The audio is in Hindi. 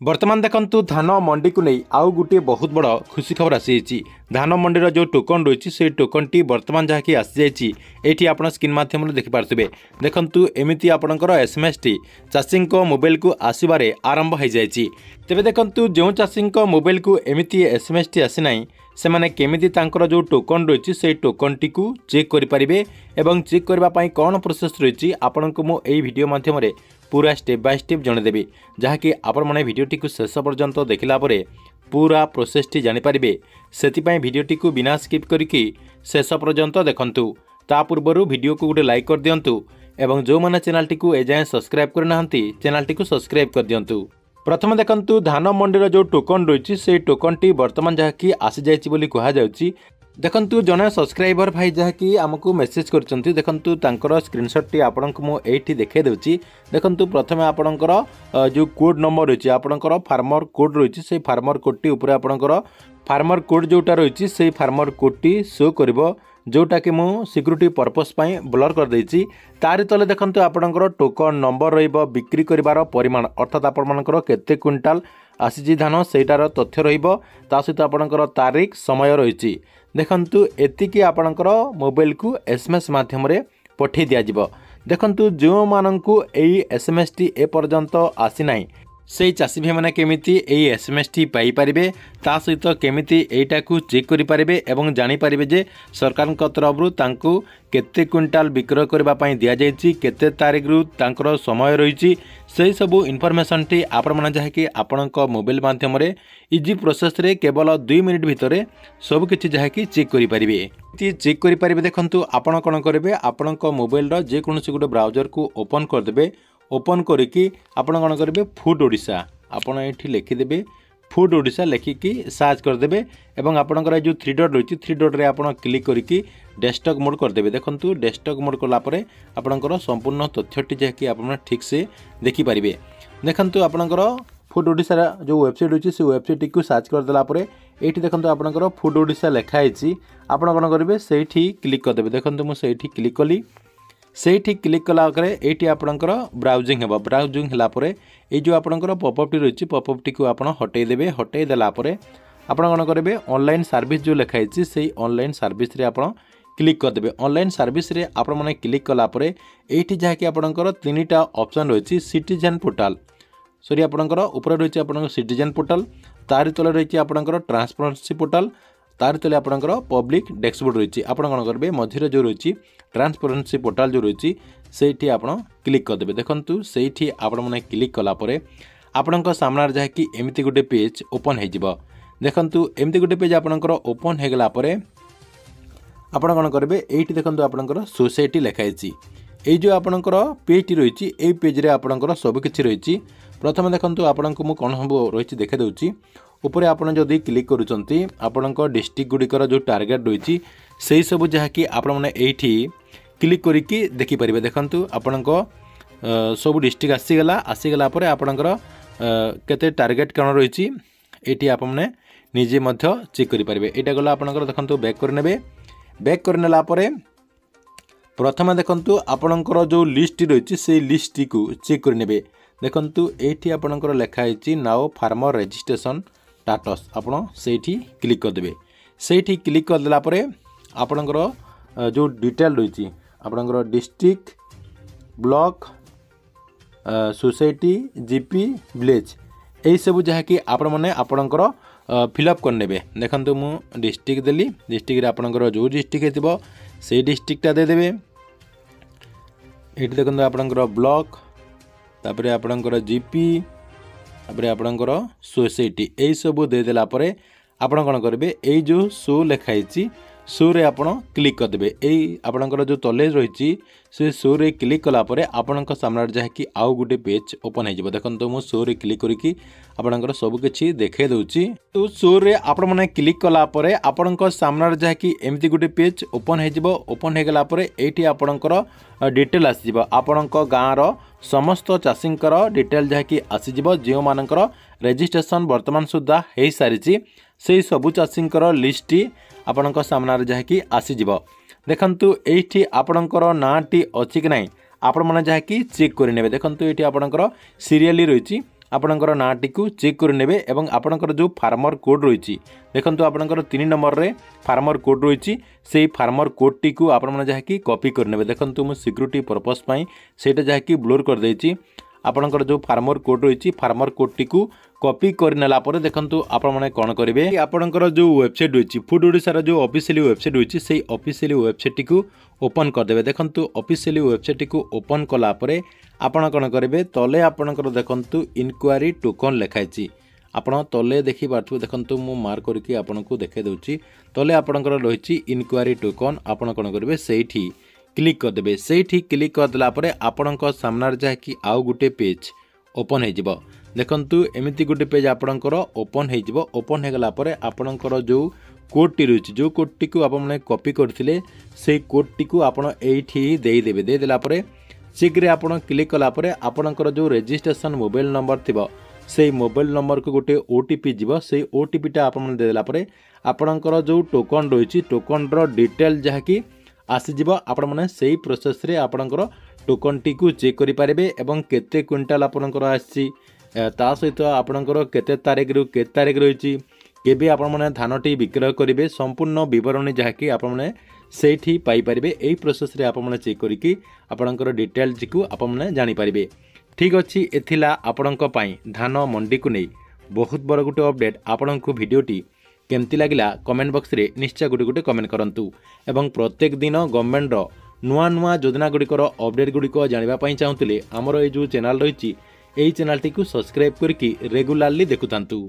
वर्तमान देखंतु धान मंडी को नहीं आउ गोटे बहुत बड़ खुशी खबर आसी धान मंडीर जो टोकन रही से टोकन टी वर्तमान जहाँकि आसी जाइए आप स्क्रीन माध्यम देखिपे देखंतु एमती आपणकर एसएमएस टी चाषी मोबाइल को आसबार आरंभ हो जाए। तेरे देखंतु जो चाषी मोबाइल को एमती एसएमएस टी आसी ना से मैंने केमिति तांकर जो टोकन रही से टोकन टी को चेक करें और चेक करने कौन प्रोसेस रही आपण को मुझे वीडियो माध्यम पूरा स्टेप बाय स्टेप जनदेवी जहाँकि आपण मैंने भिडटी को शेष पर्यंत देखला पूरा प्रोसेसटी जानीपारे से भिडटी को बिना स्किप करके शेष पर्यंत देखंतु ता पूर्व वीडियो को गोटे लाइक कर दिंतु एवं जो मैंने चैनल टी एजाएं सब्सक्राइब करना चैनल टी सब्सक्राइब कर दिंतु। प्रथम देखंतु धान मंडीर जो टोकन रही से टोकन टी वर्तमान जहाँकि आसी जाइए कहुच्छी। देखंतु जने सब्सक्राइबर भाई जहाँकि आमको मेसेज करछंती देखंतु तांकर स्क्रीनशॉट टी आपनको मो एठी देखाई देउची। देखंतु प्रथमे आपणकर जो कोड नंबर रही आपणकर फार्मर कोड रही से फार्मर कोड टी ऊपर आपणकर फार्मर कोड जोटा रही से फार्मर कोड टी शो करिवो जोटा कि मु सिक्यूरिटी पर्पस पई ब्लर कर देछि। तारि तले देखंतु आपणकर टोकन नंबर रहिबो बिक्री करिवार परिमाण अर्थात आपणकर केते क्विंटाल आसीजी धान सेटार तथ्य रहिबो ता सहित आपणकर तारीख समय रही। देखंतु एतिकी आपणकर मोबाइल को एसएमएस माध्यम रे पठे दिया जिवो। देखंतु जो माननकु एई एसएमएस टी ए पर्यंत आसी नाही से चाषी भाई मैंने केमिति एई एसएमएस टी पाई परिबे ता सहित केमिति एटा को चेक करि परिबे एवं जानि परिबे जे सरकार तरफ तांकु केते क्विंटाल विक्रय करबा पई दिया जायछि केते तारीख रु तांकर समय रहिछि से सबु इनफॉरमेशन टी आपण माने जहा कि आपणक मोबाइल माध्यम रे इजी प्रोसेस रे केवल 2 मिनिट भितरे सब किछि जहा कि चेक करि परिबे। चेक करि परिबे देखंतु आपण कोन करिवे आपणक मोबाइल रो जे कोनोसी गुटे ब्राउजर को ओपन कर देबे। ओपन करके आपण कौन करेंगे फूड ओडिशा आपण ये लिखिदेवे फूड ओडिशा लिखिकी सर्च करदे और आपंकर जो 3 डॉट रही 3 डॉट रे आपण क्लिक करके डेस्कटॉप मोड करदे। देखंतु डेस्कटॉप मोड कलापर आपंकर संपूर्ण तथ्यटी जहाँकि आप ठीक से देखिपारे। देखंतु आपंकर फूड ओडिशा जो वेबसाइट अच्छी से वेबसाइट को सर्च करदेला ये देखो आपंकर फूड ओडिशा लिखाई आप कौन करेंगे से क्लिक करदे। देखो मुझे क्लिक कली से क्लिक कला ये आपणकर ब्राउजिंग हे ब्राउजिंग है ये जो आपणकर पॉपअप टी रही पॉपअप टी को आप हटेदेवे हटेदेला आप कौन करेंगे ऑनलाइन सर्विस जो लिखाई से ऑनलाइन सर्विस रे आप क्लिक करदे। ऑनलाइन सर्विस रे आप मैंने क्लिक कलापर ये जहाँकि आपणकर 3टा ऑप्शन रही सिटीजन पोर्टाल सॉरी आपणकर ऊपर रही आपणकर सिटीजन पोर्टाल तारि तले रही आपणकर ट्रांसपेरेंसी पोर्टाल तारि तले आपणकर पब्लिक डैशबोर्ड रही आप कौन करेंगे मझिरे जो रही ट्रांसपेरेंसी पोर्टाल जो रही से क्लिक करदे। देखंतु से आपण मैंने क्लिक कलापर आपण सामने जहाँकि एमती गोटे पेज ओपन हो। देखंतु एमती गोटे पेज आपणकर ओपन हो गला आपण कौन करेंगे ये देखो आपणकर सोसाइटी लिखाई ये जो आपणकर पेज रही ये पेज रे आपणकर सबकि रही। प्रथम देखंतु आपण को कौन हम रही देखा दूसरी ऊपर आपड़ जदि क्लिक करुँच आपण डिस्ट्रिक्ट गुड़िकर जो टार्गेट रही से सब जहाँकि आपने ये क्लिक करके देखिपारे। देखंतु आपण सब डिस्ट्रिक्ट आसीगला आपणकर केते टार्गेट कौन रही ये आपने निजे मध्य चेक करेंगे। यहाँ गला आपणकर देखंतु बैक करने बैक करनेला प्रथम देखंतु आपणकर जो लिस्ट रही से लिस्ट को चेक करने। देखंतु ये आपणकर लिखाई नाउ फार्मर रजिस्ट्रेशन स्टाटस आपण से क्लिक करदे। से क्लिक करदेला आपणकर जो डिटेल रही आपणकर district block society GP village यही सब जहाँकि आपण मैंने आपणकर फिलअप करने। देखंतु मु डिस्ट्रिक्ट देली डिस्ट्रिक्ट आपणकर जो डिस्ट्रिक्ट हो से डिस्ट्रिक्टा देदेवे। ये देखो आपणकर ब्लॉक तापर आपणकर जीपी तापर आपणकर सोसाइटी यही सब देदेला आपण कौन करेंगे ये जो शो लिखाई शो रे आपण क्लिक करदे। यही आपणकर जो तले रही से शो रे क्लिक कलापर आपण सामने जहाँकि आउ गोटे पेज ओपन हो। देखो मु शो रे क्लिक करके आपणकर सबकि देखे दूची। तो शो रे आपण मैंने क्लिक कलापर आपण सामने जहाँकि एमती गोटे पेज ओपन हो ओपन हो गला ये आपणकर डिटेल आसीज आपण गाँव समस्त चाषींकर डिटेल जहाँकि आसीज जो मानकर रजिस्ट्रेशन वर्तमान सुधा हो सारी से सबु चाषींकर लिस्ट आपण सामने जहाँकि आसीज। देखंतु ये आपणकर नाटी अच्छी कि ना आपण मैंने जहाँकि चेक करेंगे। देखंतु ये आपणकर सीरियली रही आपणकर नाटी को चेक कर नेबे एवं आपणकर जो फार्मर कोड रही देखंतु आपणकर 3 नंबर रे फार्मर कोड रही से फार्मर कोड टी को आपण माने जहाँकि कॉपी कर नेबे देखंतु मु सिक्योरिटी पर्पस पई सेटा जहाँकि ब्लोर कर देछि आपणकर जो फार्मर कोड रही फार्मर कोड टी को कॉपी कर नेला परे देखंतु आपण माने कोन करिवे आपणकर जो वेबसाइट रही फूड ओडिसा जो ऑफिशियल वेबसाइट रही से ऑफिशियल वेबसाइट टी को ओपन कर देबे देखंतु ऑफिशियल वेबसाइट टी को ओपन कला परे आपण कोन करिवे तले आपणकर देखंतु इनक्वायरी टोकन लिखाइछि आपण तले देखि पारथु देखंतु मु मार्क करके आपनको देखे दउछि तले आपणकर रहिछि इनक्वायरी टोकन आपण कोन करिवे सेठी क्लिक कर देबे सेठी क्लिक कर देला परे आपणक सामना जा कि आउ गुटे पेज ओपन हे जिवो देखंतु एमिति गुटे पेज आपणकर ओपन हे जिवो ओपन हे गला परे आपणकर जो कोड टी रही जो कोड टी को आपण माने कॉपी करथिले से कोड टी को आपण एठी देई देबे दे देला परे शीघ्र आपण क्लिक कला परे आपणकर जो रजिस्ट्रेशन मोबाइल नंबर थिबो से मोबाइल नंबर को गोटे ओटीपी जीव से ओटीपी टा आपण देला परे आपणकर जो टोकन रही टोकन रो डिटेल जहाँकि आसीजिव आपण माने सेही प्रोसेस रे आपणकर टोकन टी को चेक करि पारिबे एवं केते क्विंटाल आपणकर आसी ता सहित आपणकर केते तारीख रु केते तारीख रही केबे आपण माने धान टी विक्रय करिवे संपूर्ण विवरणी जहाँकि आपण माने सेठी पाई पारिबे एही प्रोसेस रे आपण माने चेक करिकि आपणकर डिटेल को आपण माने जानि पारिबे ठीक अछि एथिला आपणक पई धान मंडी को नै बहुत बड़ गुटे अपडेट आपणक वीडियोटी केमती लागिला कमेंट बॉक्स रे निश्चय गुटे गुटे कमेंट करंतु एवं प्रत्येक दिन गवर्नमेंट रो नुआ नुआ योजना गुड़िकर अपडेट गुड़िक जानिबा पई चाहुतिले हमर ए जो चैनल रही एही चैनल टी को सब्सक्राइब करके रेगुलारली देखुतांतु।